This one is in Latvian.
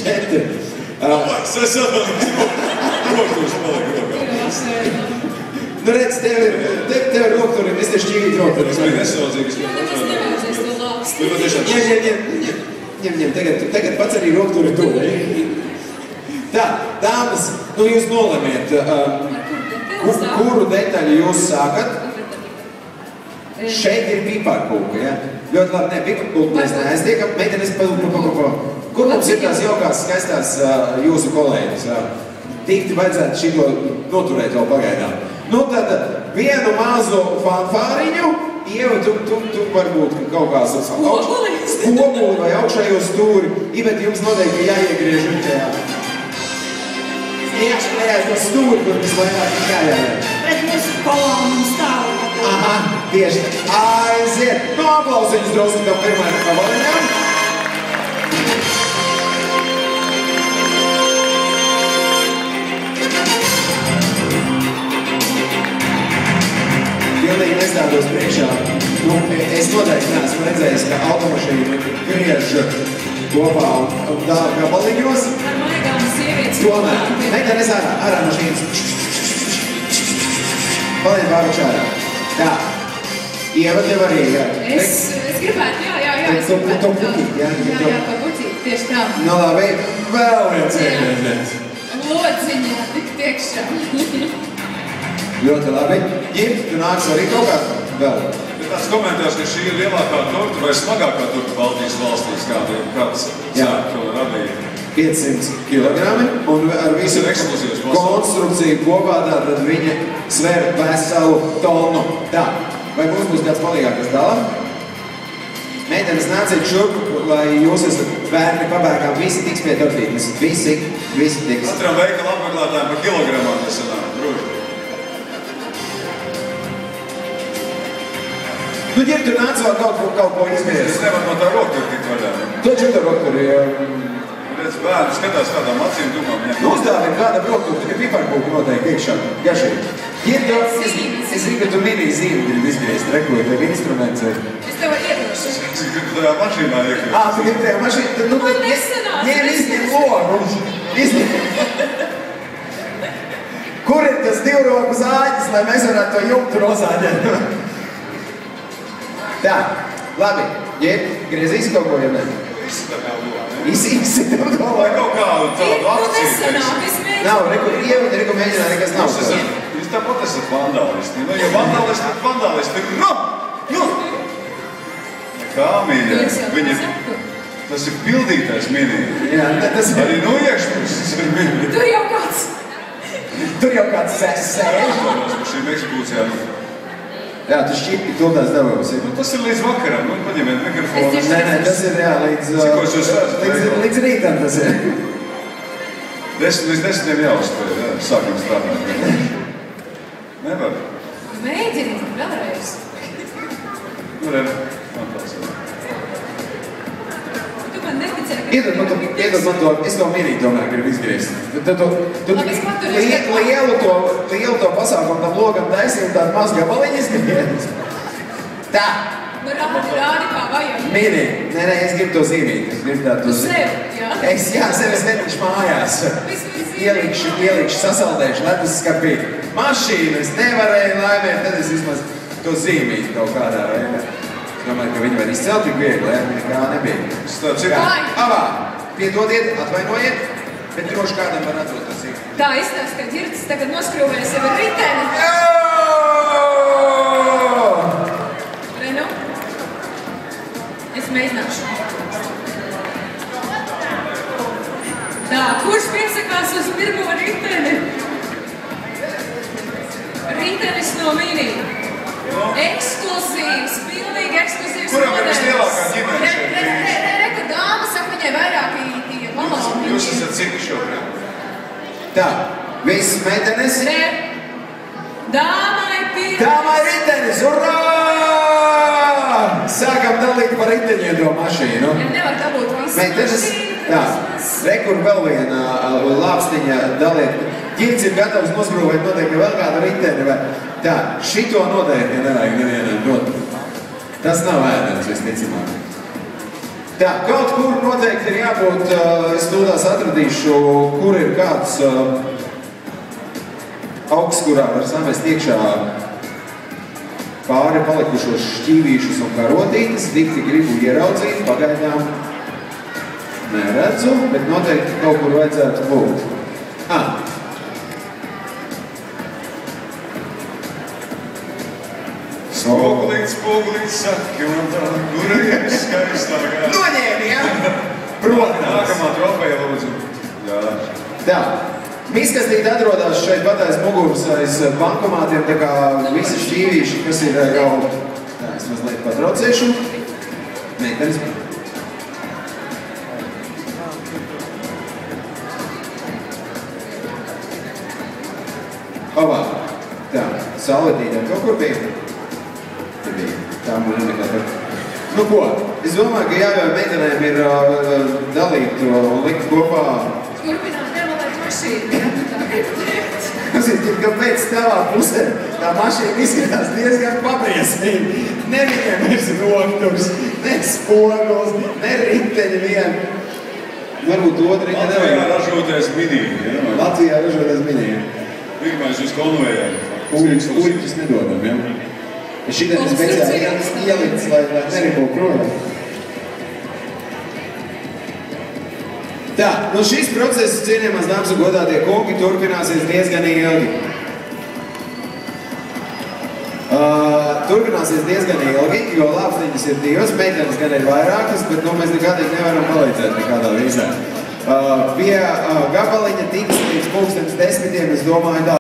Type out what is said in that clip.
4. Es atvaļinu, rokturis paliek rokā. Nu redz, tev ir rokturim, es te šķīvīt rokturim. Es biju nesaudzīgs. Ņem, tagad pats arī rokturi tu. Tā, dāmas, nu jūs nolemiet, kuru detaļu jūs sākat. Šeit ir piparkūka, ja? Ļoti labi, ne, piparkūka mēs neaiztiekam. Meitenes, kur mums ir tās jaukās, skaistās jūsu kolēģis? Tikti vajadzētu šito noturēt vēl pagaidām. Nu tad vienu mazu fanfāriņu, Ieva, tu varbūt kaut kā spoguli vai augšējo stūri. Ibet, jums noteikti jāiegriež viņķajā. Neaiz no stūri, kur vislēnāk ir jāiet. Pret mūsu kolonu stāvu. Aha, tieši. Aiziet. Nu, aplausiņus drusku tev pirmajam kavaliņam. Pilnīgi nestādos priekšā. Nu, es noteikti neesmu redzējis, ka automašīna griež kopā un dāla gabaliņos. Ar maigām sievietes. Tomēr. Meitenes ārā mašīnas. Palien pāruč ārā. Tā. Ieva, tev arī, jā. Es gribētu, jā, es gribētu. To puķīt, jā? Jā, to puķīt, tieši tā. Nu labi, vēl viens vienreiz. Lodziņā, tik tiekšā. Ļoti labi. Ģirt, tu nāks arī kaut kā vēl. Ir tāds komentārs, ka šī ir lielākā torta vai smagākā torta Baltijas valstīs, kāds sāk to radīt. 500 kilogrami un ar visu konstrukciju kopā, tad viņa sver veselu tonu. Tā, vai būs kāds palīgākas dalā? Meitenes nāciet šurp, lai jūs esat bērni pabēgām, visi tiks pie tortītes. Visi tiks. Katram veikala apmeklētājiem par kilogramām nesanāk, droši. Nu, ģir, tu nāc vēl kaut ko izmēries. Es nevaru no tā rokturi tikt vaļā. To čuta rokturi. Redz, bērni skatās kādām acīm domām. Nu, uzdāvini kādam rokturi, tikai piparkūku noteikti iekšā. Gašīgi. Ģir, es gribu, ka tu mini zīmi gribi izgriezt, rekoji, tev instruments ir. Es tev varu iedošu. Es gribu tajā mašīnā iekļūt. Tu gribi tajā mašīnā? Man nesanāca. Ņem, izņem logu. Kur ir tas divroku zāģis, lai mēs varētu to jumtu rozāģēt? Tā, labi, ģēr, griezīs kaut ko, ja ne? Izsīksim to. Vai kaut kādu tādu akciju? Nav, reku mēģināt, nekas nav. Jūs tāpat esat vandālisti. Nu, ja vandālisti ir, nu! Kā, mīļā? Viņi, tas ir pildītais mini. Jā, tas ir. Arī no iekšpuses ir mini. Tur jau kāds sēž. Šīm ekspulsijām. Jā, tu šķipi tildās devos. Nu, tas ir līdz vakaram, nu, paņemiet mikrofonu. Nē, tas ir, jā, līdz rītam tas ir. 10 līdz 10 jāuzspēj, jā, sākam strādāt. Nevar. Mēģini, vēlreiz. Nu, redz, man tāds ir. Tu man neticēji, ka... Iedod man to, es to mierīgi tomēr gribu izgriezt. Tu lielu to pasākumu tam logam taisi un tādu mazu gabaliņu izgriezt. Tā. Nu, rādi kā vajag. Mierīgi. Nē, es gribu to zīmīt. Es gribu tādu... Tu sev, jā? Sev es netikšu mājās. Ielikšu, sasaldēšu, ledus skapī. Mašīnu es nevarēju laimēt, tad es vismaz to zīmītu kaut kādā veidā. Es domāju, ka viņi var izcelt tik viegli, jā, nekā nebija. Tāds ir. Avā, piedodiet, atvainojiet, bet droši kādam var atrot tas ir. Tā izstāst, ka ģirtis tagad noskrūvēja sev ar riteni. Re, nu? Es mēģināšu. Tā, kurš piesakās uz pirmo riteni? Ritenis no mini. Ekskluzīvs, pilnīgi ekskluzīvs. Kuram ir vislielākā ģimene šeit? Reku dāma saka, viņai vairāki tie malāki. Jūs esat citi šobrīd? Tā, visas meitenes. Dāmai pirms. Dāmai ritenis, urā! Sākam dalīt par riteņiem to mašīnu. Ja nevar dabūt visu meitenes, tā, rekur vēl viena lāpstiņa daliet. Ģirds ir gatavs noskrūvēt noteikti vēl kādu riteni vai... Tā, šito noteikti nevajag nevienam dot. Tas nav ēdams, visticamāk. Tā, kaut kur noteikti ir jābūt, es tūdās atradīšu, kur ir kāds augsts, kurā var samest iekšā pāri palikušos šķīvīšus un karotītes. Dikti gribu ieraudzīt, pagaidām neredzu, bet noteikti kaut kur vajadzētu būt. Spogulīts, saki man tā, kur ir skaistākā. Noņēmi, jā? Protams. Nākamā trofeja, lūdzu. Jā. Tā, miskastīte atrodas šeit pat aiz muguras, aiz bankomātiem, tā kā visi šķīvīši, kas ir jau... Tā, es mazliet patraucēšu. Meitenes. Ovā. Tā, saulētītēm kaut kur bija. Tā man nekā par... Nu ko, es domāju, ka jāļauj meitenēm ir dalīt un likt kopā... Turpināt nevalēt mašīnu, jā, tā gribu teikt. Kāpēc tavā pusē tā mašīna izskatās diezgan pabriesmīgi. Ne viņiem ir nokturs, ne spoguls, ne riteņi vien. Varbūt otru riteņi nevajag. Latvijā ražoties mini, jā? Latvijā ražoties mini, jā. Pirmais uz konvejā. Uļķis nedodam, jā. Šitai speciāli ielikts, lai neripo projām. Tā, nu šis process, cienījamās dāmas un godātie kungi, turpināsies diezgan ilgi. Turpināsies diezgan ilgi, jo lāpstiņas ir divas, meitenes gan ir vairākas, bet nu mēs nekādīgi nevaram palīdzēt nekādā vīzē. Pie gabaliņa tiks līdz 10:00, es domāju, tā.